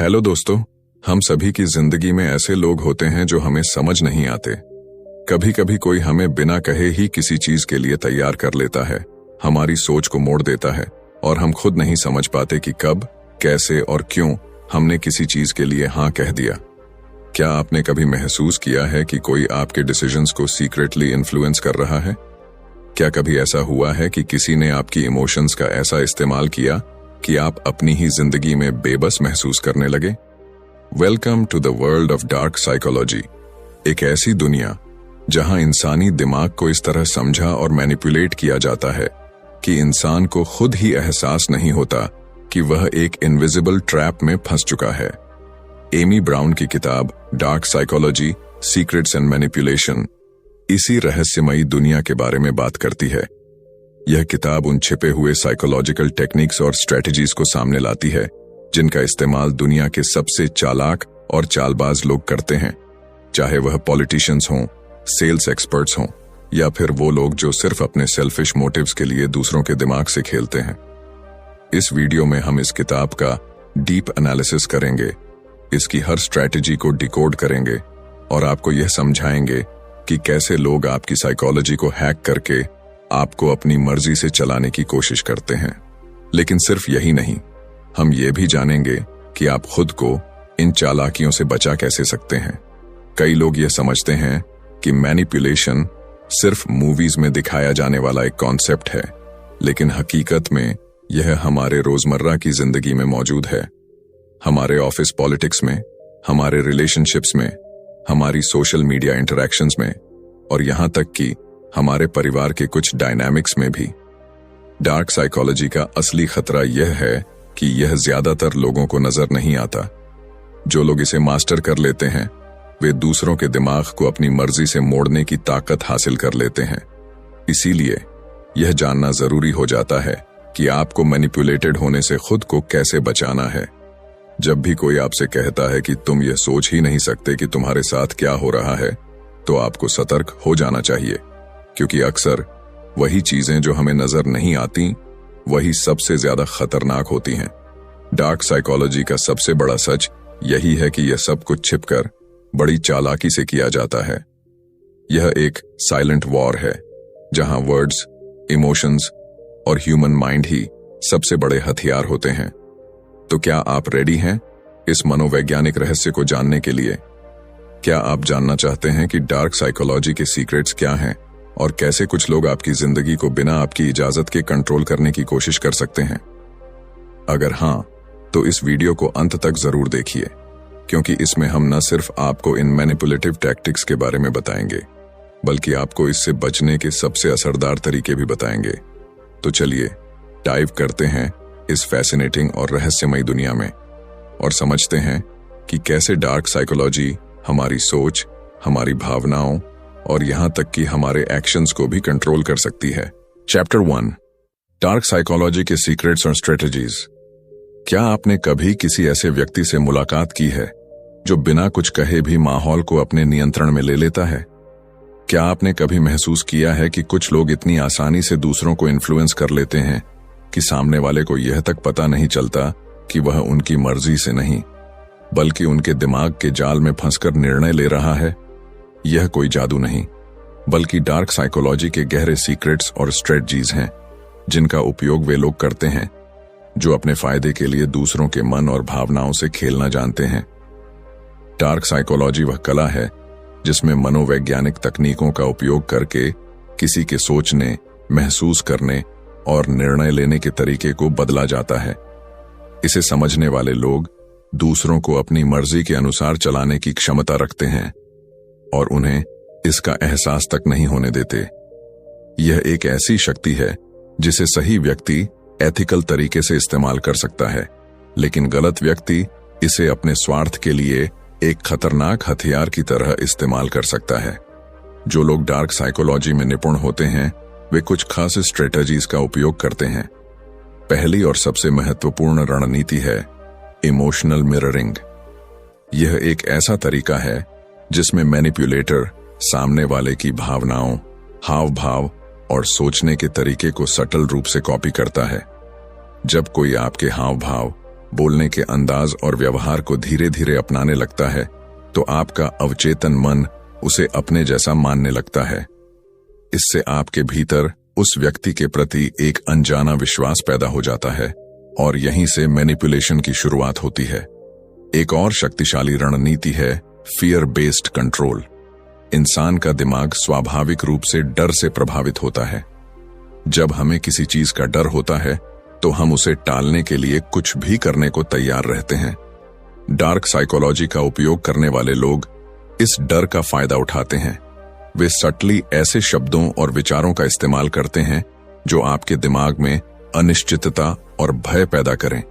Hello दोस्तों, हम सभी की जिंदगी में ऐसे लोग होते हैं जो हमें समझ नहीं आते। कभी कभी कोई हमें बिना कहे ही किसी चीज के लिए तैयार कर लेता है, हमारी सोच को मोड़ देता है और हम खुद नहीं समझ पाते कि कब, कैसे और क्यों हमने किसी चीज के लिए हाँ कह दिया। क्या आपने कभी महसूस किया है कि कोई आपके डिसीजंस को सीक्रेटली इन्फ्लुएंस कर रहा है? क्या कभी ऐसा हुआ है कि किसी ने आपकी इमोशंस का ऐसा इस्तेमाल किया कि आप अपनी ही जिंदगी में बेबस महसूस करने लगे? Welcome to the world of dark psychology, एक ऐसी दुनिया जहां इंसानी दिमाग को इस तरह समझा और मैनिपुलेट किया जाता है कि इंसान को खुद ही एहसास नहीं होता कि वह एक इनविजिबल ट्रैप में फंस चुका है। एमी ब्राउन की किताब dark psychology, secrets and manipulation इसी रहस्यमयी दुनिया के बारे में बात करती है। यह किताब उन छिपे हुए साइकोलॉजिकल टेक्निक्स और स्ट्रेटजीज को सामने लाती है जिनका इस्तेमाल दुनिया के सबसे चालाक और चालबाज लोग करते हैं, चाहे वह पॉलिटिशियंस हों, सेल्स एक्सपर्ट्स हों या फिर वो लोग जो सिर्फ अपने सेल्फिश मोटिव्स के लिए दूसरों के दिमाग से खेलते हैं। इस वीडियो में हम इस किताब का डीप एनालिसिस करेंगे, इसकी हर स्ट्रैटेजी को डिकोड करेंगे और आपको यह समझाएंगे कि कैसे लोग आपकी साइकोलॉजी को हैक करके आपको अपनी मर्जी से चलाने की कोशिश करते हैं। लेकिन सिर्फ यही नहीं, हम ये भी जानेंगे कि आप खुद को इन चालाकियों से बचा कैसे सकते हैं। कई लोग ये समझते हैं कि मैनिपुलेशन सिर्फ मूवीज में दिखाया जाने वाला एक कॉन्सेप्ट है, लेकिन हकीकत में यह हमारे रोजमर्रा की जिंदगी में मौजूद है। हमारे ऑफिस पॉलिटिक्स में, हमारे रिलेशनशिप्स में, हमारी सोशल मीडिया इंटरैक्शंस में और यहां तक कि हमारे परिवार के कुछ डायनामिक्स में भी। डार्क साइकोलॉजी का असली खतरा यह है कि यह ज्यादातर लोगों को नजर नहीं आता। जो लोग इसे मास्टर कर लेते हैं वे दूसरों के दिमाग को अपनी मर्जी से मोड़ने की ताकत हासिल कर लेते हैं। इसीलिए यह जानना जरूरी हो जाता है कि आपको मैनिपुलेटेड होने से खुद को कैसे बचाना है। जब भी कोई आपसे कहता है कि तुम यह सोच ही नहीं सकते कि तुम्हारे साथ क्या हो रहा है, तो आपको सतर्क हो जाना चाहिए, क्योंकि अक्सर वही चीजें जो हमें नजर नहीं आती वही सबसे ज्यादा खतरनाक होती हैं। डार्क साइकोलॉजी का सबसे बड़ा सच यही है कि यह सब कुछ छिपकर बड़ी चालाकी से किया जाता है। यह एक साइलेंट वॉर है जहां वर्ड्स, इमोशंस और ह्यूमन माइंड ही सबसे बड़े हथियार होते हैं। तो क्या आप रेडी हैं इस मनोवैज्ञानिक रहस्य को जानने के लिए? क्या आप जानना चाहते हैं कि डार्क साइकोलॉजी के सीक्रेट्स क्या हैं और कैसे कुछ लोग आपकी जिंदगी को बिना आपकी इजाजत के कंट्रोल करने की कोशिश कर सकते हैं? अगर हां, तो इस वीडियो को अंत तक जरूर देखिए, क्योंकि इसमें हम न सिर्फ आपको इन मैनिपुलेटिव टैक्टिक्स के बारे में बताएंगे, बल्कि आपको इससे बचने के सबसे असरदार तरीके भी बताएंगे। तो चलिए डाइव करते हैं इस फैसिनेटिंग और रहस्यमयी दुनिया में और समझते हैं कि कैसे डार्क साइकोलॉजी हमारी सोच, हमारी भावनाओं और यहां तक कि हमारे एक्शंस को भी कंट्रोल कर सकती है। चैप्टर 1, डार्क साइकोलॉजी के सीक्रेट्स और स्ट्रेटजीज। क्या आपने कभी किसी ऐसे व्यक्ति से मुलाकात की है जो बिना कुछ कहे भी माहौल को अपने नियंत्रण में ले लेता है? क्या आपने कभी महसूस किया है कि कुछ लोग इतनी आसानी से दूसरों को इन्फ्लुएंस कर लेते हैं कि सामने वाले को यह तक पता नहीं चलता कि वह उनकी मर्जी से नहीं, बल्कि उनके दिमाग के जाल में फंसकर निर्णय ले रहा है? यह कोई जादू नहीं, बल्कि डार्क साइकोलॉजी के गहरे सीक्रेट्स और स्ट्रेटजीज हैं जिनका उपयोग वे लोग करते हैं जो अपने फायदे के लिए दूसरों के मन और भावनाओं से खेलना जानते हैं। डार्क साइकोलॉजी वह कला है जिसमें मनोवैज्ञानिक तकनीकों का उपयोग करके किसी के सोचने, महसूस करने और निर्णय लेने के तरीके को बदला जाता है। इसे समझने वाले लोग दूसरों को अपनी मर्जी के अनुसार चलाने की क्षमता रखते हैं और उन्हें इसका एहसास तक नहीं होने देते। यह एक ऐसी शक्ति है जिसे सही व्यक्ति एथिकल तरीके से इस्तेमाल कर सकता है, लेकिन गलत व्यक्ति इसे अपने स्वार्थ के लिए एक खतरनाक हथियार की तरह इस्तेमाल कर सकता है। जो लोग डार्क साइकोलॉजी में निपुण होते हैं वे कुछ खास स्ट्रेटजीज का उपयोग करते हैं। पहली और सबसे महत्वपूर्ण रणनीति है इमोशनल मिररिंग। यह एक ऐसा तरीका है जिसमें मैनिपुलेटर सामने वाले की भावनाओं, हाव भाव और सोचने के तरीके को सटल रूप से कॉपी करता है। जब कोई आपके हाव भाव, बोलने के अंदाज और व्यवहार को धीरे धीरे अपनाने लगता है, तो आपका अवचेतन मन उसे अपने जैसा मानने लगता है। इससे आपके भीतर उस व्यक्ति के प्रति एक अनजाना विश्वास पैदा हो जाता है और यहीं से मैनिपुलेशन की शुरुआत होती है। एक और शक्तिशाली रणनीति है फियर बेस्ड कंट्रोल। इंसान का दिमाग स्वाभाविक रूप से डर से प्रभावित होता है। जब हमें किसी चीज का डर होता है तो हम उसे टालने के लिए कुछ भी करने को तैयार रहते हैं। डार्क साइकोलॉजी का उपयोग करने वाले लोग इस डर का फायदा उठाते हैं। वे सटली ऐसे शब्दों और विचारों का इस्तेमाल करते हैं जो आपके दिमाग में अनिश्चितता और भय पैदा करें।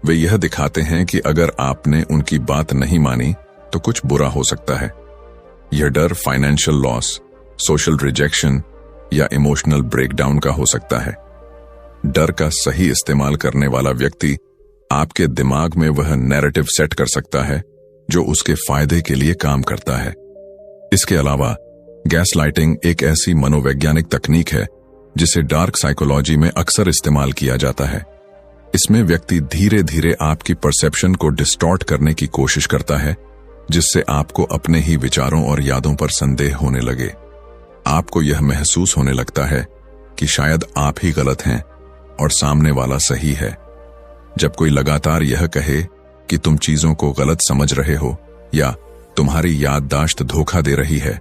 वे यह दिखाते हैं कि अगर आपने उनकी बात नहीं मानी तो कुछ बुरा हो सकता है। यह डर फाइनेंशियल लॉस, सोशल रिजेक्शन या इमोशनल ब्रेकडाउन का हो सकता है। डर का सही इस्तेमाल करने वाला व्यक्ति आपके दिमाग में वह नैरेटिव सेट कर सकता है जो उसके फायदे के लिए काम करता है। इसके अलावा गैसलाइटिंग एक ऐसी मनोवैज्ञानिक तकनीक है जिसे डार्क साइकोलॉजी में अक्सर इस्तेमाल किया जाता है। इसमें व्यक्ति धीरे धीरे आपकी परसेप्शन को डिस्टॉर्ट करने की कोशिश करता है, जिससे आपको अपने ही विचारों और यादों पर संदेह होने लगे। आपको यह महसूस होने लगता है कि शायद आप ही गलत हैं और सामने वाला सही है। जब कोई लगातार यह कहे कि तुम चीजों को गलत समझ रहे हो या तुम्हारी याददाश्त धोखा दे रही है,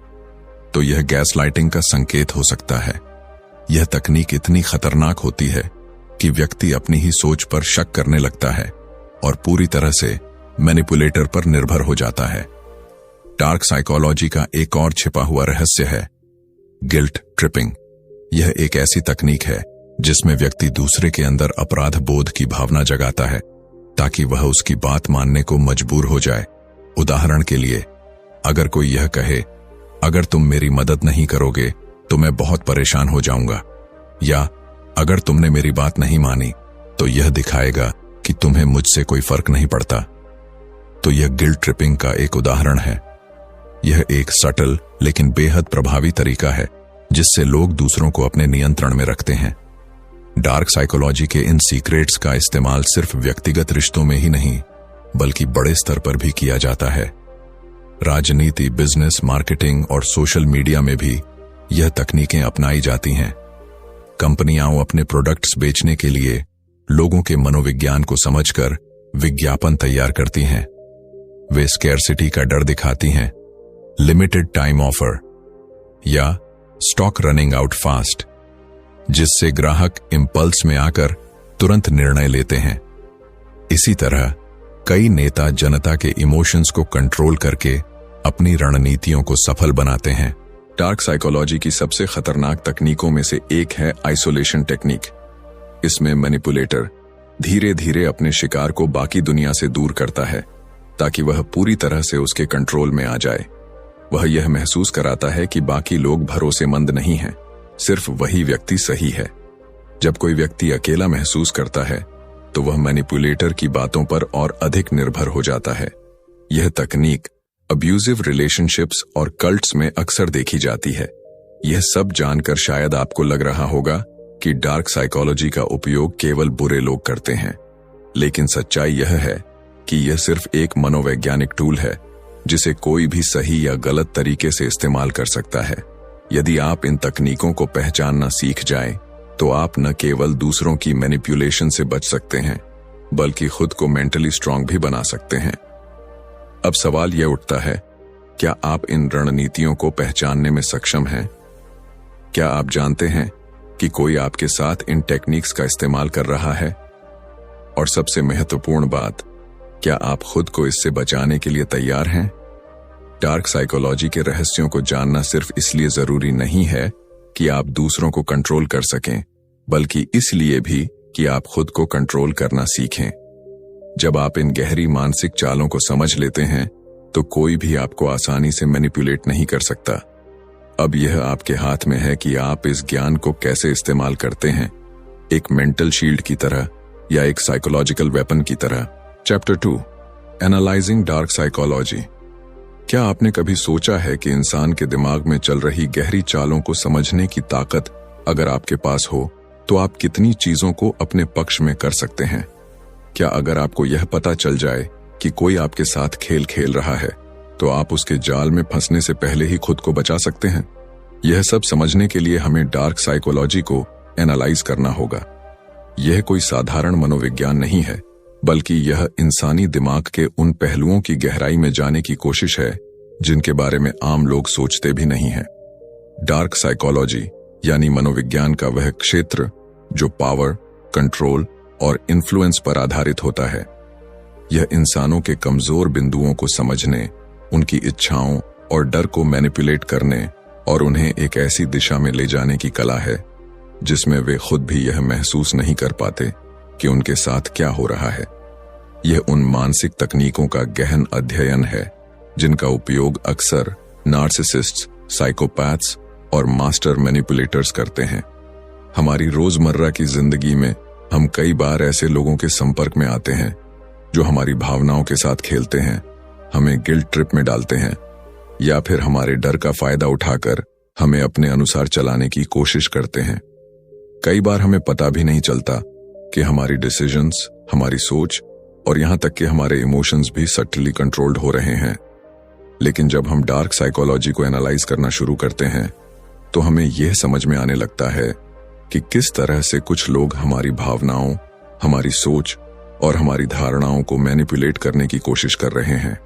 तो यह गैसलाइटिंग का संकेत हो सकता है। यह तकनीक इतनी खतरनाक होती है कि व्यक्ति अपनी ही सोच पर शक करने लगता है और पूरी तरह से मैनिपुलेटर पर निर्भर हो जाता है। डार्क साइकोलॉजी का एक और छिपा हुआ रहस्य है गिल्ट ट्रिपिंग। यह एक ऐसी तकनीक है जिसमें व्यक्ति दूसरे के अंदर अपराध बोध की भावना जगाता है ताकि वह उसकी बात मानने को मजबूर हो जाए। उदाहरण के लिए, अगर कोई यह कहे, अगर तुम मेरी मदद नहीं करोगे तो मैं बहुत परेशान हो जाऊंगा, या अगर तुमने मेरी बात नहीं मानी तो यह दिखाएगा कि तुम्हें मुझसे कोई फर्क नहीं पड़ता, तो यह गिल्ट ट्रिपिंग का एक उदाहरण है। यह एक सटल लेकिन बेहद प्रभावी तरीका है जिससे लोग दूसरों को अपने नियंत्रण में रखते हैं। डार्क साइकोलॉजी के इन सीक्रेट्स का इस्तेमाल सिर्फ व्यक्तिगत रिश्तों में ही नहीं बल्कि बड़े स्तर पर भी किया जाता है। राजनीति, बिजनेस, मार्केटिंग और सोशल मीडिया में भी यह तकनीकें अपनाई जाती हैं। कंपनियां अपने प्रोडक्ट्स बेचने के लिए लोगों के मनोविज्ञान को समझकर विज्ञापन तैयार करती हैं। वे स्कैरसिटी का डर दिखाती हैं, लिमिटेड टाइम ऑफर या स्टॉक रनिंग आउट फास्ट, जिससे ग्राहक इंपल्स में आकर तुरंत निर्णय लेते हैं। इसी तरह कई नेता जनता के इमोशंस को कंट्रोल करके अपनी रणनीतियों को सफल बनाते हैं। डार्क साइकोलॉजी की सबसे खतरनाक तकनीकों में से एक है आइसोलेशन टेक्निक। इसमें मैनिपुलेटर धीरे धीरे अपने शिकार को बाकी दुनिया से दूर करता है ताकि वह पूरी तरह से उसके कंट्रोल में आ जाए। वह यह महसूस कराता है कि बाकी लोग भरोसेमंद नहीं हैं, सिर्फ वही व्यक्ति सही है। जब कोई व्यक्ति अकेला महसूस करता है तो वह मैनिपुलेटर की बातों पर और अधिक निर्भर हो जाता है। यह तकनीक अब्यूजिव रिलेशनशिप्स और कल्ट्स में अक्सर देखी जाती है। यह सब जानकर शायद आपको लग रहा होगा कि डार्क साइकोलॉजी का उपयोग केवल बुरे लोग करते हैं, लेकिन सच्चाई यह है कि यह सिर्फ एक मनोवैज्ञानिक टूल है जिसे कोई भी सही या गलत तरीके से इस्तेमाल कर सकता है। यदि आप इन तकनीकों को पहचानना सीख जाएं, तो आप न केवल दूसरों की मैनिपुलेशन से बच सकते हैं बल्कि खुद को मेंटली स्ट्रांग भी बना सकते हैं। अब सवाल यह उठता है, क्या आप इन रणनीतियों को पहचानने में सक्षम हैं? क्या आप जानते हैं कि कोई आपके साथ इन टेक्निक्स का इस्तेमाल कर रहा है? और सबसे महत्वपूर्ण बात, क्या आप खुद को इससे बचाने के लिए तैयार हैं? डार्क साइकोलॉजी के रहस्यों को जानना सिर्फ इसलिए जरूरी नहीं है कि आप दूसरों को कंट्रोल कर सकें, बल्कि इसलिए भी कि आप खुद को कंट्रोल करना सीखें। जब आप इन गहरी मानसिक चालों को समझ लेते हैं, तो कोई भी आपको आसानी से मैनिपुलेट नहीं कर सकता। अब यह आपके हाथ में है कि आप इस ज्ञान को कैसे इस्तेमाल करते हैं, एक मेंटल शील्ड की तरह या एक साइकोलॉजिकल वेपन की तरह। Chapter 2, analysing dark psychology. क्या आपने कभी सोचा है कि इंसान के दिमाग में चल रही गहरी चालों को समझने की ताकत अगर आपके पास हो तो आप कितनी चीजों को अपने पक्ष में कर सकते हैं? क्या अगर आपको यह पता चल जाए कि कोई आपके साथ खेल खेल रहा है तो आप उसके जाल में फंसने से पहले ही खुद को बचा सकते हैं? यह सब समझने के लिए हमें डार्क साइकोलॉजी को एनालाइज करना होगा। यह कोई साधारण मनोविज्ञान नहीं है, बल्कि यह इंसानी दिमाग के उन पहलुओं की गहराई में जाने की कोशिश है जिनके बारे में आम लोग सोचते भी नहीं हैं। डार्क साइकोलॉजी यानी मनोविज्ञान का वह क्षेत्र जो पावर, कंट्रोल और इन्फ्लुएंस पर आधारित होता है। यह इंसानों के कमजोर बिंदुओं को समझने, उनकी इच्छाओं और डर को मैनिपुलेट करने और उन्हें एक ऐसी दिशा में ले जाने की कला है जिसमें वे खुद भी यह महसूस नहीं कर पाते कि उनके साथ क्या हो रहा है। यह उन मानसिक तकनीकों का गहन अध्ययन है जिनका उपयोग अक्सर नार्सिसिस्ट्स, साइकोपैथ्स और मास्टर मैनिपुलेटर्स करते हैं। हमारी रोजमर्रा की जिंदगी में हम कई बार ऐसे लोगों के संपर्क में आते हैं जो हमारी भावनाओं के साथ खेलते हैं, हमें गिल्ट ट्रिप में डालते हैं या फिर हमारे डर का फायदा उठाकर हमें अपने अनुसार चलाने की कोशिश करते हैं। कई बार हमें पता भी नहीं चलता कि हमारी डिसीजंस, हमारी सोच और यहां तक कि हमारे इमोशंस भी सटली कंट्रोल्ड हो रहे हैं। लेकिन जब हम डार्क साइकोलॉजी को एनालाइज करना शुरू करते हैं तो हमें यह समझ में आने लगता है कि किस तरह से कुछ लोग हमारी भावनाओं, हमारी सोच और हमारी धारणाओं को मैनिपुलेट करने की कोशिश कर रहे हैं।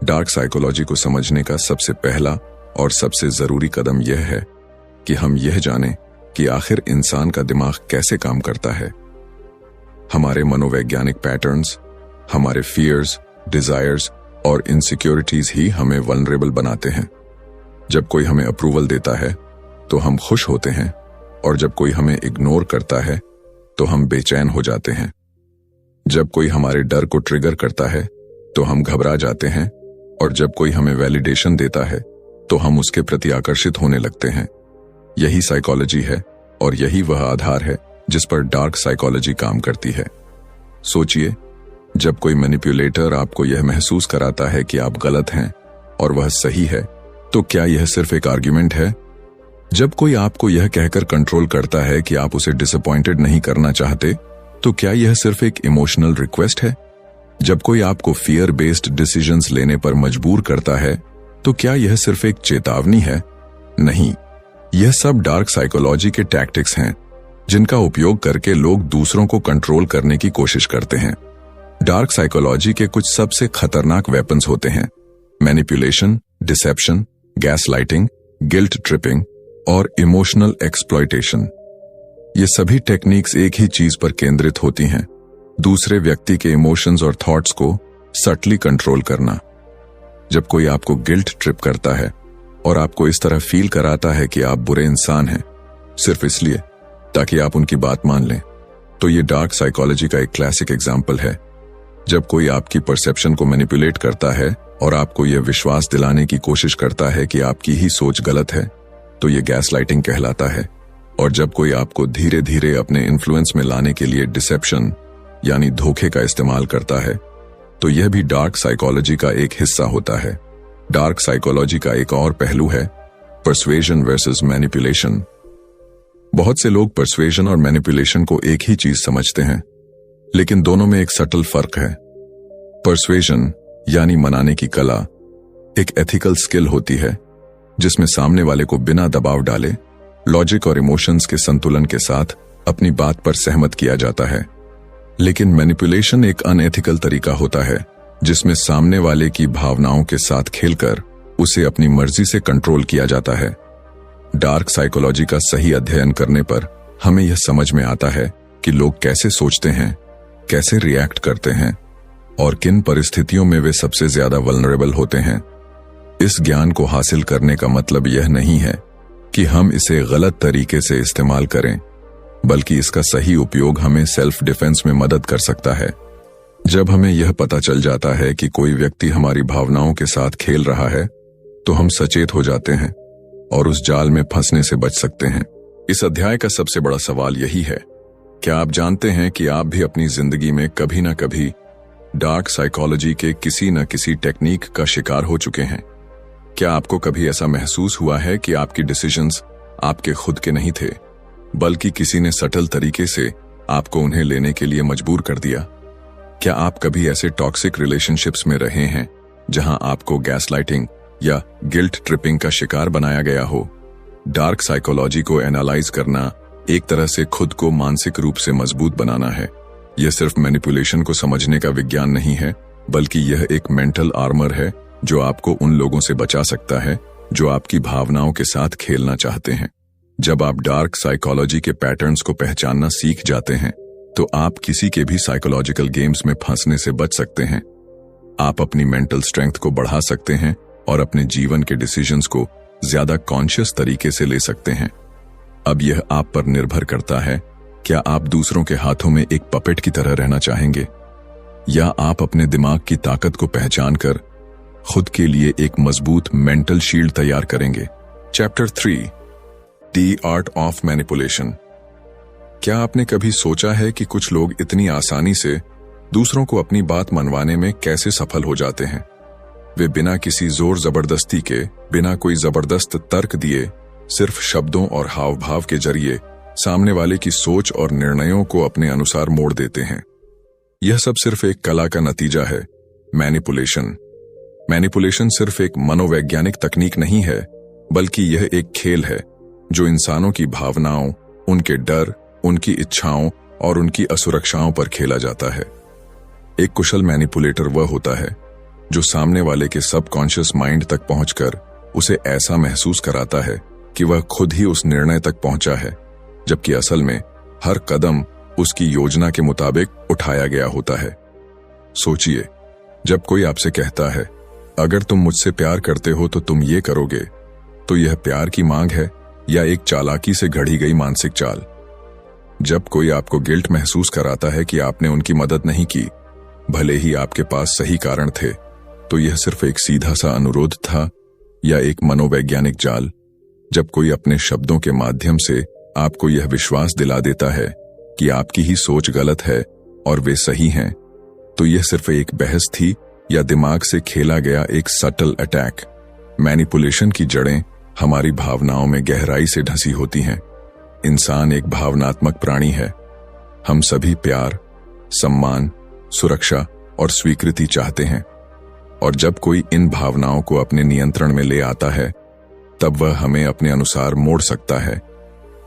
डार्क साइकोलॉजी को समझने का सबसे पहला और सबसे जरूरी कदम यह है कि हम यह जानें कि आखिर इंसान का दिमाग कैसे काम करता है। हमारे मनोवैज्ञानिक पैटर्न्स, हमारे फियर्स, डिजायर्स और इनसिक्योरिटीज ही हमें वल्नरेबल बनाते हैं। जब कोई हमें अप्रूवल देता है तो हम खुश होते हैं और जब कोई हमें इग्नोर करता है तो हम बेचैन हो जाते हैं। जब कोई हमारे डर को ट्रिगर करता है तो हम घबरा जाते हैं और जब कोई हमें वैलिडेशन देता है तो हम उसके प्रति आकर्षित होने लगते हैं। यही साइकोलॉजी है और यही वह आधार है जिस पर डार्क साइकोलॉजी काम करती है। सोचिए, जब कोई मैनिपुलेटर आपको यह महसूस कराता है कि आप गलत हैं और वह सही है, तो क्या यह सिर्फ एक आर्ग्यूमेंट है? जब कोई आपको यह कहकर कंट्रोल करता है कि आप उसे डिसअपॉइंटेड नहीं करना चाहते, तो क्या यह सिर्फ एक इमोशनल रिक्वेस्ट है? जब कोई आपको फियर बेस्ड डिसीजंस लेने पर मजबूर करता है, तो क्या यह सिर्फ एक चेतावनी है? नहीं, यह सब डार्क साइकोलॉजी के टैक्टिक्स हैं जिनका उपयोग करके लोग दूसरों को कंट्रोल करने की कोशिश करते हैं। डार्क साइकोलॉजी के कुछ सबसे खतरनाक वेपन्स होते हैं: manipulation, deception, gaslighting, guilt tripping और इमोशनल एक्सप्लॉयटेशन। ये सभी टेक्निक्स एक ही चीज पर केंद्रित होती हैं: दूसरे व्यक्ति के इमोशंस और थॉट्स को सटली कंट्रोल करना। जब कोई आपको गिल्ट ट्रिप करता है और आपको इस तरह फील कराता है कि आप बुरे इंसान हैं सिर्फ इसलिए ताकि आप उनकी बात मान लें, तो ये डार्क साइकोलॉजी का एक क्लासिक एग्जाम्पल है। जब कोई आपकी परसेप्शन को मैनिपुलेट करता है और आपको यह विश्वास दिलाने की कोशिश करता है कि आपकी ही सोच गलत है, तो ये गैसलाइटिंग कहलाता है। और जब कोई आपको धीरे धीरे अपने इन्फ्लुएंस में लाने के लिए डिसेप्शन यानी धोखे का इस्तेमाल करता है, तो यह भी डार्क साइकोलॉजी का एक हिस्सा होता है। डार्क साइकोलॉजी का एक और पहलू है परसुएजन वर्सेस मैनिपुलेशन। बहुत से लोग परसुएजन और मैनिपुलेशन को एक ही चीज समझते हैं, लेकिन दोनों में एक सटल फर्क है। परसुएजन यानी मनाने की कला एक एथिकल स्किल होती है जिसमें सामने वाले को बिना दबाव डाले लॉजिक और इमोशंस के संतुलन के साथ अपनी बात पर सहमत किया जाता है। लेकिन मैनिपुलेशन एक अनएथिकल तरीका होता है जिसमें सामने वाले की भावनाओं के साथ खेलकर उसे अपनी मर्जी से कंट्रोल किया जाता है। डार्क साइकोलॉजी का सही अध्ययन करने पर हमें यह समझ में आता है कि लोग कैसे सोचते हैं, कैसे रिएक्ट करते हैं और किन परिस्थितियों में वे सबसे ज्यादा वल्नरेबल होते हैं। इस ज्ञान को हासिल करने का मतलब यह नहीं है कि हम इसे गलत तरीके से इस्तेमाल करें, बल्कि इसका सही उपयोग हमें सेल्फ डिफेंस में मदद कर सकता है। जब हमें यह पता चल जाता है कि कोई व्यक्ति हमारी भावनाओं के साथ खेल रहा है, तो हम सचेत हो जाते हैं और उस जाल में फंसने से बच सकते हैं। इस अध्याय का सबसे बड़ा सवाल यही है, क्या आप जानते हैं कि आप भी अपनी जिंदगी में कभी ना कभी डार्क साइकोलॉजी के किसी न किसी टेक्निक का शिकार हो चुके हैं? क्या आपको कभी ऐसा महसूस हुआ है कि आपकी डिसीजंस आपके खुद के नहीं थे, बल्कि किसी ने सटल तरीके से आपको उन्हें लेने के लिए मजबूर कर दिया? क्या आप कभी ऐसे टॉक्सिक रिलेशनशिप्स में रहे हैं जहां आपको गैसलाइटिंग या गिल्ट ट्रिपिंग का शिकार बनाया गया हो? डार्क साइकोलॉजी को एनालाइज करना एक तरह से खुद को मानसिक रूप से मजबूत बनाना है। यह सिर्फ मैनिपुलेशन को समझने का विज्ञान नहीं है, बल्कि यह एक मेंटल आर्मर है जो आपको उन लोगों से बचा सकता है जो आपकी भावनाओं के साथ खेलना चाहते हैं। जब आप डार्क साइकोलॉजी के पैटर्न्स को पहचानना सीख जाते हैं तो आप किसी के भी साइकोलॉजिकल गेम्स में फंसने से बच सकते हैं। आप अपनी मेंटल स्ट्रेंथ को बढ़ा सकते हैं और अपने जीवन के डिसीजंस को ज्यादा कॉन्शियस तरीके से ले सकते हैं। अब यह आप पर निर्भर करता है, क्या आप दूसरों के हाथों में एक पपेट की तरह रहना चाहेंगे या आप अपने दिमाग की ताकत को पहचान कर खुद के लिए एक मजबूत मेंटल शील्ड तैयार करेंगे। Chapter 3, the art of manipulation. क्या आपने कभी सोचा है कि कुछ लोग इतनी आसानी से दूसरों को अपनी बात मनवाने में कैसे सफल हो जाते हैं? वे बिना किसी जोर जबरदस्ती के, बिना कोई जबरदस्त तर्क दिए, सिर्फ शब्दों और हाव भाव के जरिए सामने वाले की सोच और निर्णयों को अपने अनुसार मोड़ देते हैं। यह सब सिर्फ एक कला का नतीजा है, मैनिपुलेशन। मैनिपुलेशन सिर्फ एक मनोवैज्ञानिक तकनीक नहीं है, बल्कि यह एक खेल है जो इंसानों की भावनाओं, उनके डर, उनकी इच्छाओं और उनकी असुरक्षाओं पर खेला जाता है। एक कुशल मैनिपुलेटर वह होता है जो सामने वाले के सबकॉन्शियस माइंड तक पहुंचकर उसे ऐसा महसूस कराता है कि वह खुद ही उस निर्णय तक पहुंचा है, जबकि असल में हर कदम उसकी योजना के मुताबिक उठाया गया होता है। सोचिए, जब कोई आपसे कहता है, अगर तुम मुझसे प्यार करते हो तो तुम ये करोगे, तो यह प्यार की मांग है या एक चालाकी से घड़ी गई मानसिक चाल? जब कोई आपको गिल्ट महसूस कराता है कि आपने उनकी मदद नहीं की, भले ही आपके पास सही कारण थे, तो यह सिर्फ एक सीधा सा अनुरोध था या एक मनोवैज्ञानिक जाल? जब कोई अपने शब्दों के माध्यम से आपको यह विश्वास दिला देता है कि आपकी ही सोच गलत है और वे सही हैं, तो यह सिर्फ एक बहस थी या दिमाग से खेला गया एक सटल अटैक? मैनिपुलेशन की जड़ें हमारी भावनाओं में गहराई से ढसी होती हैं। इंसान एक भावनात्मक प्राणी है। हम सभी प्यार, सम्मान, सुरक्षा और स्वीकृति चाहते हैं, और जब कोई इन भावनाओं को अपने नियंत्रण में ले आता है, तब वह हमें अपने अनुसार मोड़ सकता है।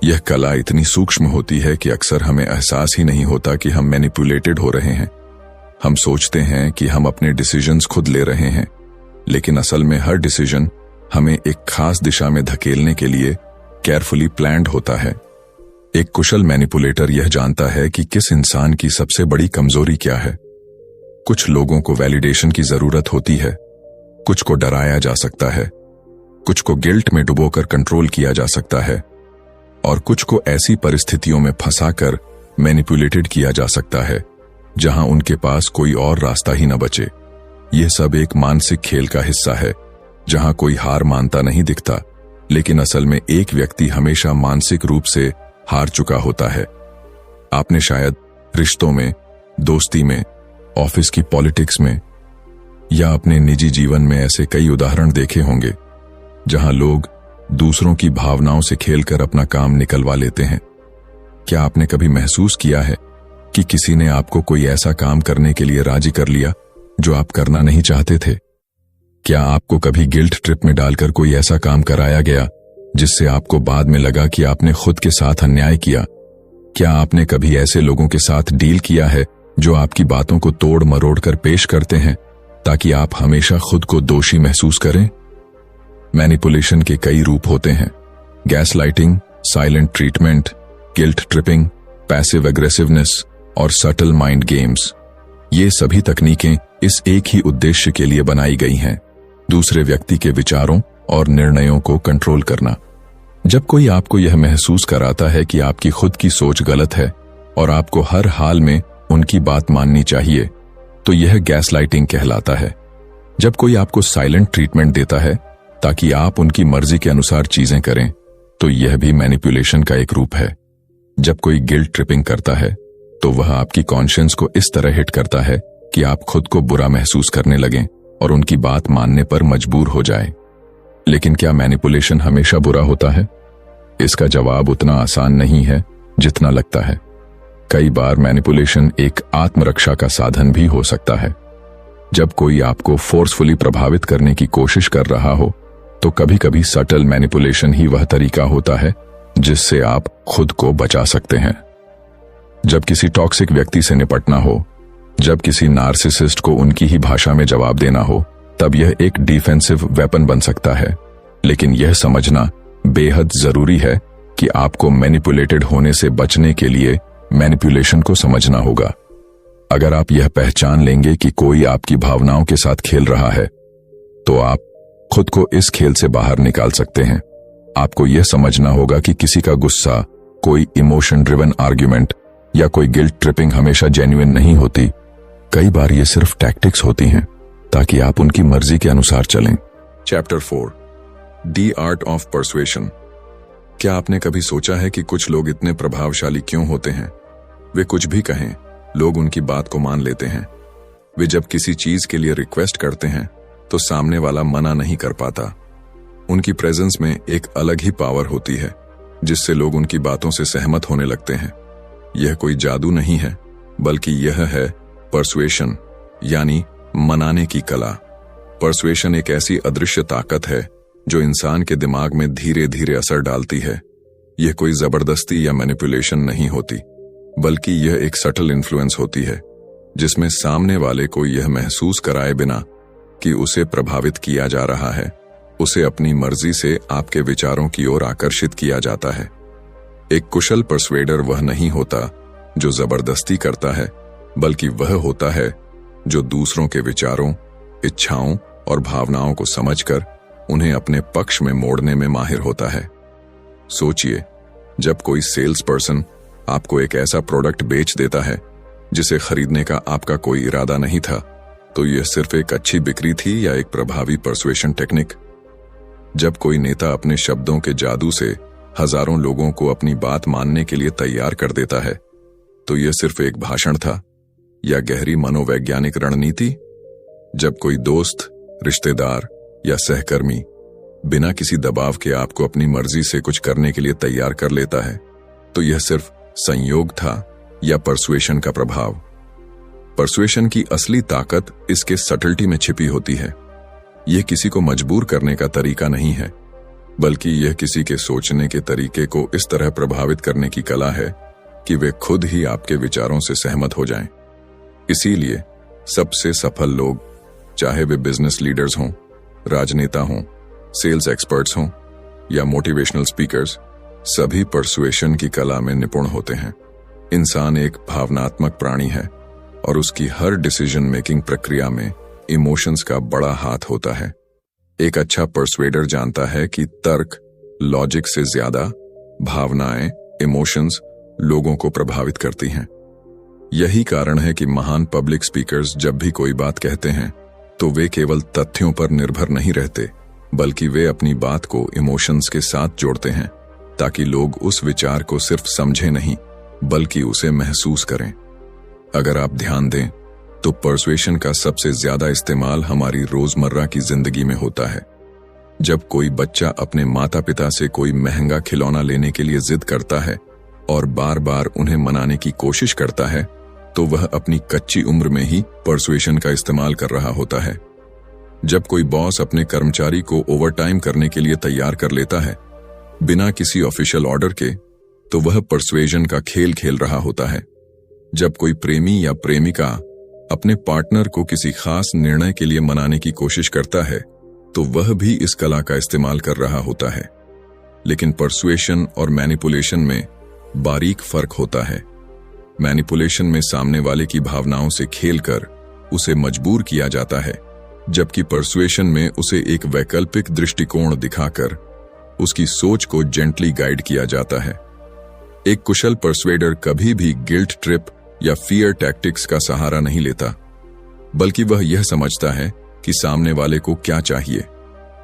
यह कला इतनी सूक्ष्म होती है कि अक्सर हमें एहसास ही नहीं होता कि हम मैनिपुलेटेड हो रहे हैं। हम सोचते हैं कि हम अपने डिसीजंस खुद ले रहे हैं, लेकिन असल में हर डिसीजन हमें एक खास दिशा में धकेलने के लिए केयरफुली प्लान्ड होता है। एक कुशल मैनिपुलेटर यह जानता है कि किस इंसान की सबसे बड़ी कमजोरी क्या है। कुछ लोगों को वैलिडेशन की जरूरत होती है, कुछ को डराया जा सकता है, कुछ को गिल्ट में डुबोकर कंट्रोल किया जा सकता है, और कुछ को ऐसी परिस्थितियों में फंसाकर मैनिपुलेटेड किया जा सकता है जहां उनके पास कोई और रास्ता ही न बचे। यह सब एक मानसिक खेल का हिस्सा है जहां कोई हार मानता नहीं दिखता, लेकिन असल में एक व्यक्ति हमेशा मानसिक रूप से हार चुका होता है। आपने शायद रिश्तों में, दोस्ती में, ऑफिस की पॉलिटिक्स में या अपने निजी जीवन में ऐसे कई उदाहरण देखे होंगे जहां लोग दूसरों की भावनाओं से खेलकर अपना काम निकलवा लेते हैं। क्या आपने कभी महसूस किया है कि किसी ने आपको कोई ऐसा काम करने के लिए राजी कर लिया जो आप करना नहीं चाहते थे? क्या आपको कभी गिल्ट ट्रिप में डालकर कोई ऐसा काम कराया गया जिससे आपको बाद में लगा कि आपने खुद के साथ अन्याय किया? क्या आपने कभी ऐसे लोगों के साथ डील किया है जो आपकी बातों को तोड़ मरोड़ कर पेश करते हैं ताकि आप हमेशा खुद को दोषी महसूस करें? मैनिपुलेशन के कई रूप होते हैं: gaslighting, silent treatment, guilt tripping, passive aggressiveness और सटल माइंड गेम्स। ये सभी तकनीकें इस एक ही उद्देश्य के लिए बनाई गई हैं, दूसरे व्यक्ति के विचारों और निर्णयों को कंट्रोल करना। जब कोई आपको यह महसूस कराता है कि आपकी खुद की सोच गलत है और आपको हर हाल में उनकी बात माननी चाहिए, तो यह गैसलाइटिंग कहलाता है। जब कोई आपको साइलेंट ट्रीटमेंट देता है ताकि आप उनकी मर्जी के अनुसार चीजें करें, तो यह भी मैनिपुलेशन का एक रूप है। जब कोई गिल्ट ट्रिपिंग करता है तो वह आपकी कॉन्शियंस को इस तरह हिट करता है कि आप खुद को बुरा महसूस करने लगें और उनकी बात मानने पर मजबूर हो जाएं। लेकिन क्या मैनिपुलेशन हमेशा बुरा होता है? इसका जवाब उतना आसान नहीं है जितना लगता है। कई बार मैनिपुलेशन एक आत्मरक्षा का साधन भी हो सकता है। जब कोई आपको फोर्सफुली प्रभावित करने की कोशिश कर रहा हो, तो कभी कभी सटल मैनिपुलेशन ही वह तरीका होता है जिससे आप खुद को बचा सकते हैं। जब किसी टॉक्सिक व्यक्ति से निपटना हो, जब किसी नार्सिसिस्ट को उनकी ही भाषा में जवाब देना हो, तब यह एक डिफेंसिव वेपन बन सकता है। लेकिन यह समझना बेहद जरूरी है कि आपको मैनिपुलेटेड होने से बचने के लिए मैनिपुलेशन को समझना होगा। अगर आप यह पहचान लेंगे कि कोई आपकी भावनाओं के साथ खेल रहा है, तो आप खुद को इस खेल से बाहर निकाल सकते हैं। आपको यह समझना होगा कि किसी का गुस्सा, कोई इमोशन ड्रिवन आर्ग्यूमेंट या कोई गिल्ट ट्रिपिंग हमेशा जेन्युइन नहीं होती। कई बार ये सिर्फ टैक्टिक्स होती हैं ताकि आप उनकी मर्जी के अनुसार चलें। Chapter 4, the art of persuasion. क्या आपने कभी सोचा है कि कुछ लोग इतने प्रभावशाली क्यों होते हैं? वे कुछ भी कहें, लोग उनकी बात को मान लेते हैं। वे जब किसी चीज के लिए रिक्वेस्ट करते हैं तो सामने वाला मना नहीं कर पाता। उनकी प्रेजेंस में एक अलग ही पावर होती है जिससे लोग उनकी बातों से सहमत होने लगते हैं। यह कोई जादू नहीं है, बल्कि यह है परसुएशन, यानी मनाने की कला। परसुएशन एक ऐसी अदृश्य ताकत है जो इंसान के दिमाग में धीरे धीरे असर डालती है। यह कोई जबरदस्ती या मैनिपुलेशन नहीं होती, बल्कि यह एक सटल इन्फ्लुएंस होती है जिसमें सामने वाले को यह महसूस कराए बिना कि उसे प्रभावित किया जा रहा है, उसे अपनी मर्जी से आपके विचारों की ओर आकर्षित किया जाता है। एक कुशल परसुएडर वह नहीं होता जो जबरदस्ती करता है, बल्कि वह होता है जो दूसरों के विचारों, इच्छाओं और भावनाओं को समझकर उन्हें अपने पक्ष में मोड़ने में माहिर होता है। सोचिए, जब कोई सेल्स पर्सन आपको एक ऐसा प्रोडक्ट बेच देता है जिसे खरीदने का आपका कोई इरादा नहीं था, तो यह सिर्फ एक अच्छी बिक्री थी या एक प्रभावी परसुएशन टेक्निक? जब कोई नेता अपने शब्दों के जादू से हजारों लोगों को अपनी बात मानने के लिए तैयार कर देता है, तो यह सिर्फ एक भाषण था या गहरी मनोवैज्ञानिक रणनीति? जब कोई दोस्त, रिश्तेदार या सहकर्मी बिना किसी दबाव के आपको अपनी मर्जी से कुछ करने के लिए तैयार कर लेता है, तो यह सिर्फ संयोग था या परसुएशन का प्रभाव? परसुएशन की असली ताकत इसके सटलिटी में छिपी होती है। यह किसी को मजबूर करने का तरीका नहीं है, बल्कि यह किसी के सोचने के तरीके को इस तरह प्रभावित करने की कला है कि वे खुद ही आपके विचारों से सहमत हो जाएं। इसीलिए सबसे सफल लोग, चाहे वे बिजनेस लीडर्स हों, राजनेता हों, सेल्स एक्सपर्ट्स हों या मोटिवेशनल स्पीकर्स, सभी परसुएशन की कला में निपुण होते हैं। इंसान एक भावनात्मक प्राणी है और उसकी हर डिसीजन मेकिंग प्रक्रिया में इमोशंस का बड़ा हाथ होता है। एक अच्छा परसुएडर जानता है कि तर्क, लॉजिक से ज्यादा भावनाएं, इमोशंस लोगों को प्रभावित करती हैं। यही कारण है कि महान पब्लिक स्पीकर्स जब भी कोई बात कहते हैं तो वे केवल तथ्यों पर निर्भर नहीं रहते, बल्कि वे अपनी बात को इमोशंस के साथ जोड़ते हैं ताकि लोग उस विचार को सिर्फ समझें नहीं, बल्कि उसे महसूस करें। अगर आप ध्यान दें तो परसुएशन का सबसे ज्यादा इस्तेमाल हमारी रोजमर्रा की जिंदगी में होता है। जब कोई बच्चा अपने माता पिता से कोई महंगा खिलौना लेने के लिए जिद करता है और बार बार उन्हें मनाने की कोशिश करता है, तो वह अपनी कच्ची उम्र में ही परसुएशन का इस्तेमाल कर रहा होता है। जब कोई बॉस अपने कर्मचारी को ओवरटाइम करने के लिए तैयार कर लेता है बिना किसी ऑफिशियल ऑर्डर के, तो वह परसुएशन का खेल खेल रहा होता है। जब कोई प्रेमी या प्रेमिका अपने पार्टनर को किसी खास निर्णय के लिए मनाने की कोशिश करता है, तो वह भी इस कला का इस्तेमाल कर रहा होता है। लेकिन परसुएशन और मैनिपुलेशन में बारीक फर्क होता है। मैनिपुलेशन में सामने वाले की भावनाओं से खेलकर उसे मजबूर किया जाता है, जबकि परसुएशन में उसे एक वैकल्पिक दृष्टिकोण दिखाकर उसकी सोच को जेंटली गाइड किया जाता है। एक कुशल परसुएडर कभी भी गिल्ट ट्रिप या फियर टैक्टिक्स का सहारा नहीं लेता, बल्कि वह यह समझता है कि सामने वाले को क्या चाहिए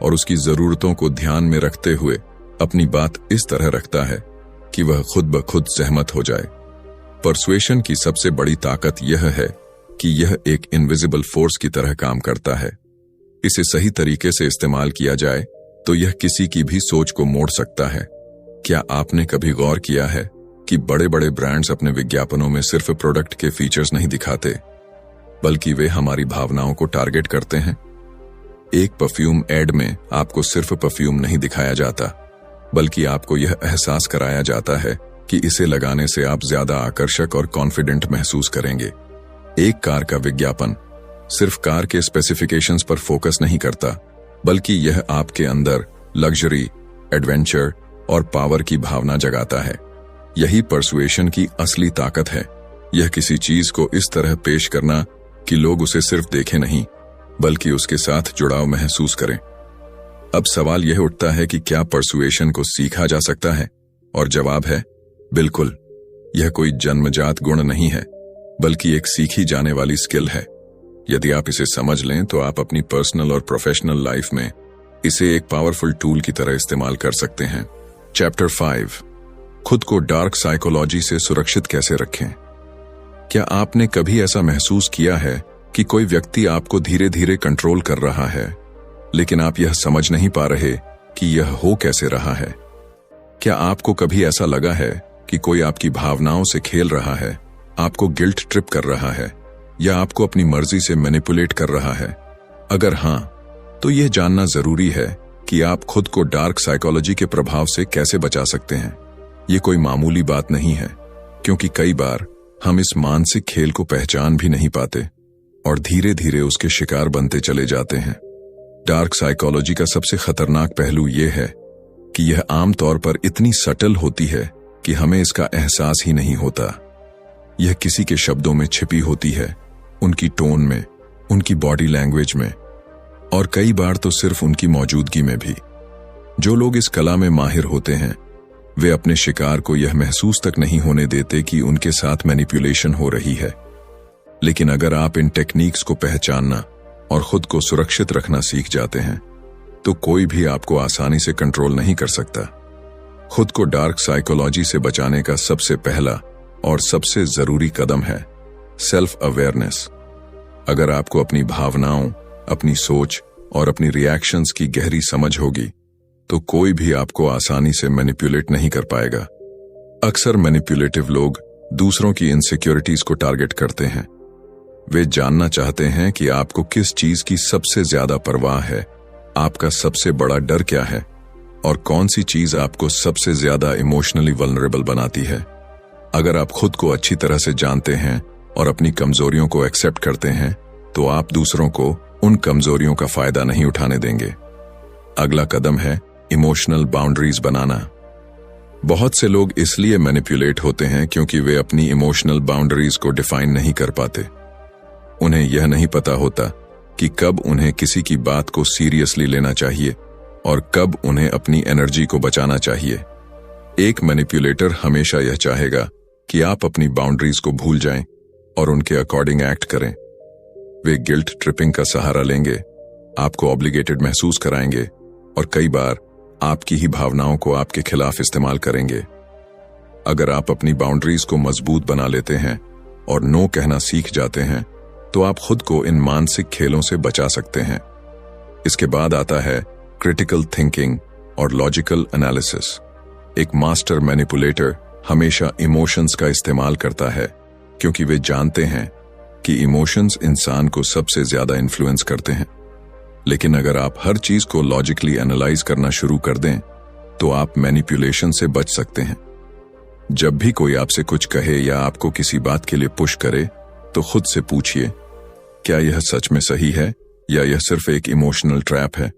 और उसकी जरूरतों को ध्यान में रखते हुए अपनी बात इस तरह रखता है कि वह खुद ब खुद सहमत हो जाए। परसुएशन की सबसे बड़ी ताकत यह है कि यह एक इनविजिबल फोर्स की तरह काम करता है। इसे सही तरीके से इस्तेमाल किया जाए तो यह किसी की भी सोच को मोड़ सकता है। क्या आपने कभी गौर किया है कि बड़े बड़े ब्रांड्स अपने विज्ञापनों में सिर्फ प्रोडक्ट के फीचर्स नहीं दिखाते, बल्कि वे हमारी भावनाओं को टारगेट करते हैं। एक परफ्यूम एड में आपको सिर्फ परफ्यूम नहीं दिखाया जाता, बल्कि आपको यह एहसास कराया जाता है कि इसे लगाने से आप ज्यादा आकर्षक और कॉन्फिडेंट महसूस करेंगे। एक कार का विज्ञापन सिर्फ कार के स्पेसिफिकेशंस पर फोकस नहीं करता, बल्कि यह आपके अंदर लग्जरी, एडवेंचर और पावर की भावना जगाता है। यही पर्सुएशन की असली ताकत है। यह किसी चीज को इस तरह पेश करना कि लोग उसे सिर्फ देखें नहीं, बल्कि उसके साथ जुड़ाव महसूस करें। अब सवाल यह उठता है कि क्या पर्सुएशन को सीखा जा सकता है? और जवाब है बिल्कुल। यह कोई जन्मजात गुण नहीं है, बल्कि एक सीखी जाने वाली स्किल है। यदि आप इसे समझ लें तो आप अपनी पर्सनल और प्रोफेशनल लाइफ में इसे एक पावरफुल टूल की तरह इस्तेमाल कर सकते हैं। चैप्टर 5, खुद को डार्क साइकोलॉजी से सुरक्षित कैसे रखें। क्या आपने कभी ऐसा महसूस किया है कि कोई व्यक्ति आपको धीरे धीरे कंट्रोल कर रहा है, लेकिन आप यह समझ नहीं पा रहे कि यह हो कैसे रहा है? क्या आपको कभी ऐसा लगा है कि कोई आपकी भावनाओं से खेल रहा है, आपको गिल्ट ट्रिप कर रहा है, या आपको अपनी मर्जी से मैनिपुलेट कर रहा है? अगर हां, तो यह जानना जरूरी है कि आप खुद को डार्क साइकोलॉजी के प्रभाव से कैसे बचा सकते हैं। ये कोई मामूली बात नहीं है, क्योंकि कई बार हम इस मानसिक खेल को पहचान भी नहीं पाते और धीरे धीरे उसके शिकार बनते चले जाते हैं। डार्क साइकोलॉजी का सबसे खतरनाक पहलू यह है कि यह आमतौर पर इतनी सटल होती है कि हमें इसका एहसास ही नहीं होता। यह किसी के शब्दों में छिपी होती है, उनकी टोन में, उनकी बॉडी लैंग्वेज में, और कई बार तो सिर्फ उनकी मौजूदगी में भी। जो लोग इस कला में माहिर होते हैं, वे अपने शिकार को यह महसूस तक नहीं होने देते कि उनके साथ मैनिपुलेशन हो रही है। लेकिन अगर आप इन टेक्निक्स को पहचानना और खुद को सुरक्षित रखना सीख जाते हैं, तो कोई भी आपको आसानी से कंट्रोल नहीं कर सकता। खुद को डार्क साइकोलॉजी से बचाने का सबसे पहला और सबसे जरूरी कदम है सेल्फ अवेयरनेस। अगर आपको अपनी भावनाओं, अपनी सोच और अपनी रिएक्शंस की गहरी समझ होगी, तो कोई भी आपको आसानी से मैनिपुलेट नहीं कर पाएगा। अक्सर मैनिपुलेटिव लोग दूसरों की इनसिक्योरिटीज को टारगेट करते हैं। वे जानना चाहते हैं कि आपको किस चीज की सबसे ज्यादा परवाह है, आपका सबसे बड़ा डर क्या है, और कौन सी चीज आपको सबसे ज्यादा इमोशनली वल्नरेबल बनाती है। अगर आप खुद को अच्छी तरह से जानते हैं और अपनी कमजोरियों को एक्सेप्ट करते हैं, तो आप दूसरों को उन कमजोरियों का फायदा नहीं उठाने देंगे। अगला कदम है इमोशनल बाउंड्रीज बनाना। बहुत से लोग इसलिए मैनिपुलेट होते हैं क्योंकि वे अपनी इमोशनल बाउंड्रीज को डिफाइन नहीं कर पाते। उन्हें यह नहीं पता होता कि कब उन्हें किसी की बात को सीरियसली लेना चाहिए और कब उन्हें अपनी एनर्जी को बचाना चाहिए। एक मैनिपुलेटर हमेशा यह चाहेगा कि आप अपनी बाउंड्रीज को भूल जाएं और उनके अकॉर्डिंग एक्ट करें। वे गिल्ट ट्रिपिंग का सहारा लेंगे, आपको ऑब्लिगेटेड महसूस कराएंगे और कई बार आपकी ही भावनाओं को आपके खिलाफ इस्तेमाल करेंगे। अगर आप अपनी बाउंड्रीज को मजबूत बना लेते हैं और नो कहना सीख जाते हैं, तो आप खुद को इन मानसिक खेलों से बचा सकते हैं। इसके बाद आता है क्रिटिकल थिंकिंग और लॉजिकल एनालिसिस। एक मास्टर मैनिपुलेटर हमेशा इमोशंस का इस्तेमाल करता है, क्योंकि वे जानते हैं कि इमोशंस इंसान को सबसे ज्यादा इन्फ्लुएंस करते हैं। लेकिन अगर आप हर चीज को लॉजिकली एनालाइज करना शुरू कर दें, तो आप मैनिपुलेशन से बच सकते हैं। जब भी कोई आपसे कुछ कहे या आपको किसी बात के लिए पुश करे, तो खुद से पूछिए, क्या यह सच में सही है या यह सिर्फ एक इमोशनल ट्रैप है?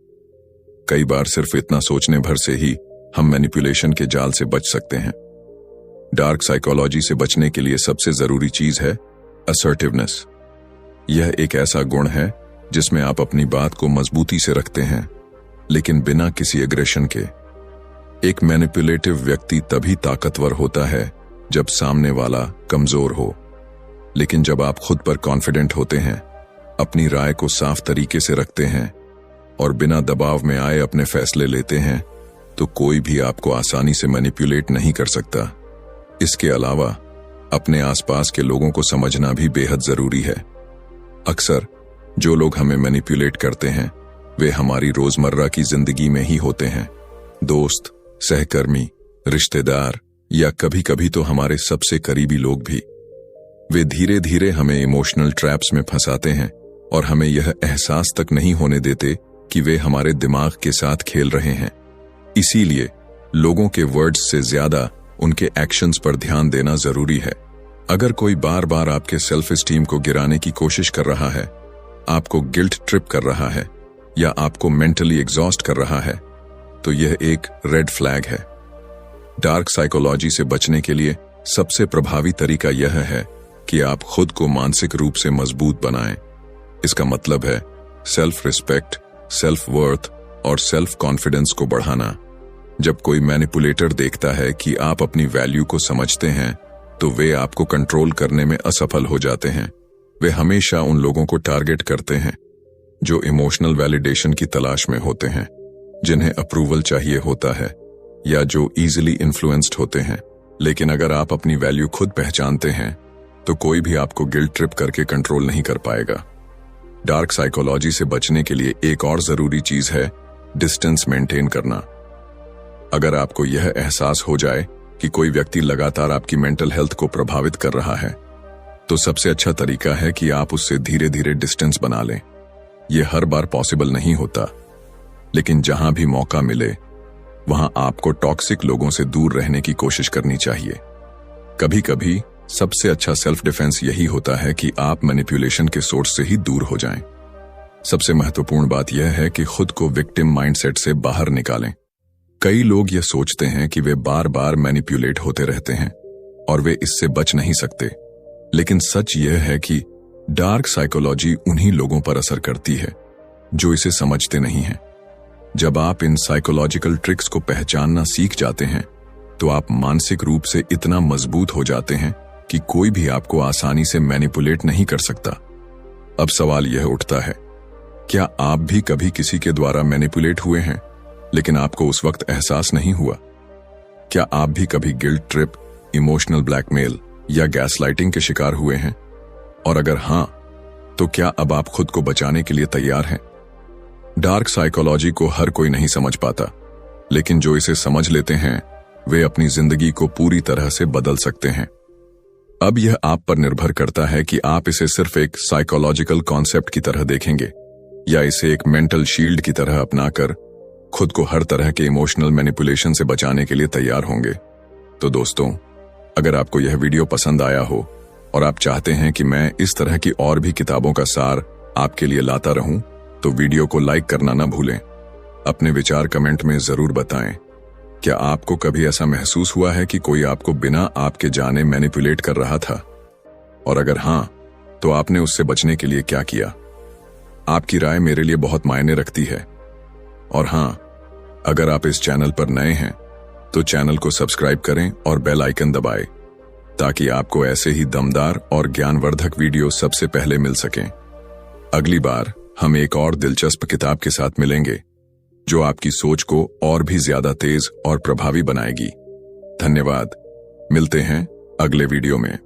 कई बार सिर्फ इतना सोचने भर से ही हम मैनिपुलेशन के जाल से बच सकते हैं। डार्क साइकोलॉजी से बचने के लिए सबसे जरूरी चीज है असर्टिवनेस। यह एक ऐसा गुण है जिसमें आप अपनी बात को मजबूती से रखते हैं, लेकिन बिना किसी एग्रेशन के। एक मैनिपुलेटिव व्यक्ति तभी ताकतवर होता है जब सामने वाला कमजोर हो। लेकिन जब आप खुद पर कॉन्फिडेंट होते हैं, अपनी राय को साफ तरीके से रखते हैं और बिना दबाव में आए अपने फैसले लेते हैं, तो कोई भी आपको आसानी से मैनिपुलेट नहीं कर सकता। इसके अलावा अपने आसपास के लोगों को समझना भी बेहद जरूरी है। अक्सर जो लोग हमें मैनिपुलेट करते हैं, वे हमारी रोजमर्रा की जिंदगी में ही होते हैं। दोस्त, सहकर्मी, रिश्तेदार या कभी कभी तो हमारे सबसे करीबी लोग भी। वे धीरे धीरे हमें इमोशनल ट्रैप्स में फंसाते हैं और हमें यह एहसास तक नहीं होने देते कि वे हमारे दिमाग के साथ खेल रहे हैं। इसीलिए लोगों के वर्ड्स से ज्यादा उनके एक्शंस पर ध्यान देना जरूरी है। अगर कोई बार बार आपके सेल्फ एस्टीम को गिराने की कोशिश कर रहा है, आपको गिल्ट ट्रिप कर रहा है या आपको मेंटली एग्जॉस्ट कर रहा है, तो यह एक रेड फ्लैग है। डार्क साइकोलॉजी से बचने के लिए सबसे प्रभावी तरीका यह है कि आप खुद को मानसिक रूप से मजबूत बनाएं। इसका मतलब है सेल्फ रिस्पेक्ट, सेल्फ वर्थ और सेल्फ कॉन्फिडेंस को बढ़ाना। जब कोई मैनिपुलेटर देखता है कि आप अपनी वैल्यू को समझते हैं, तो वे आपको कंट्रोल करने में असफल हो जाते हैं। वे हमेशा उन लोगों को टारगेट करते हैं जो इमोशनल वैलिडेशन की तलाश में होते हैं, जिन्हें अप्रूवल चाहिए होता है या जो इजीली इन्फ्लुएंस्ड होते हैं। लेकिन अगर आप अपनी वैल्यू खुद पहचानते हैं, तो कोई भी आपको गिल्ट ट्रिप करके कंट्रोल नहीं कर पाएगा। डार्क साइकोलॉजी से बचने के लिए एक और जरूरी चीज है डिस्टेंस मेंटेन करना। अगर आपको यह एहसास हो जाए कि कोई व्यक्ति लगातार आपकी मेंटल हेल्थ को प्रभावित कर रहा है, तो सबसे अच्छा तरीका है कि आप उससे धीरे धीरे डिस्टेंस बना लें। यह हर बार पॉसिबल नहीं होता, लेकिन जहां भी मौका मिले वहां आपको टॉक्सिक लोगों से दूर रहने की कोशिश करनी चाहिए। कभी कभी सबसे अच्छा सेल्फ डिफेंस यही होता है कि आप मैनिपुलेशन के सोर्स से ही दूर हो जाएं। सबसे महत्वपूर्ण बात यह है कि खुद को विक्टिम माइंडसेट से बाहर निकालें। कई लोग यह सोचते हैं कि वे बार बार मैनिपुलेट होते रहते हैं और वे इससे बच नहीं सकते, लेकिन सच यह है कि डार्क साइकोलॉजी उन्हीं लोगों पर असर करती है जो इसे समझते नहीं हैं। जब आप इन साइकोलॉजिकल ट्रिक्स को पहचानना सीख जाते हैं, तो आप मानसिक रूप से इतना मजबूत हो जाते हैं कि कोई भी आपको आसानी से मैनिपुलेट नहीं कर सकता। अब सवाल यह उठता है, क्या आप भी कभी किसी के द्वारा मैनिपुलेट हुए हैं, लेकिन आपको उस वक्त एहसास नहीं हुआ? क्या आप भी कभी गिल्ट ट्रिप, इमोशनल ब्लैकमेल या गैसलाइटिंग के शिकार हुए हैं? और अगर हां, तो क्या अब आप खुद को बचाने के लिए तैयार हैं? डार्क साइकोलॉजी को हर कोई नहीं समझ पाता, लेकिन जो इसे समझ लेते हैं, वे अपनी जिंदगी को पूरी तरह से बदल सकते हैं। अब यह आप पर निर्भर करता है कि आप इसे सिर्फ एक साइकोलॉजिकल कॉन्सेप्ट की तरह देखेंगे या इसे एक मेंटल शील्ड की तरह अपनाकर खुद को हर तरह के इमोशनल मैनिपुलेशन से बचाने के लिए तैयार होंगे। तो दोस्तों, अगर आपको यह वीडियो पसंद आया हो और आप चाहते हैं कि मैं इस तरह की और भी किताबों का सार आपके लिए लाता रहूं, तो वीडियो को लाइक करना ना भूलें। अपने विचार कमेंट में जरूर बताएं। क्या आपको कभी ऐसा महसूस हुआ है कि कोई आपको बिना आपके जाने मैनिपुलेट कर रहा था? और अगर हां, तो आपने उससे बचने के लिए क्या किया? आपकी राय मेरे लिए बहुत मायने रखती है। और हां, अगर आप इस चैनल पर नए हैं, तो चैनल को सब्सक्राइब करें और बेल आइकन दबाएं, ताकि आपको ऐसे ही दमदार और ज्ञानवर्धक वीडियो सबसे पहले मिल सकें। अगली बार हम एक और दिलचस्प किताब के साथ मिलेंगे, जो आपकी सोच को और भी ज्यादा तेज और प्रभावी बनाएगी। धन्यवाद। मिलते हैं अगले वीडियो में।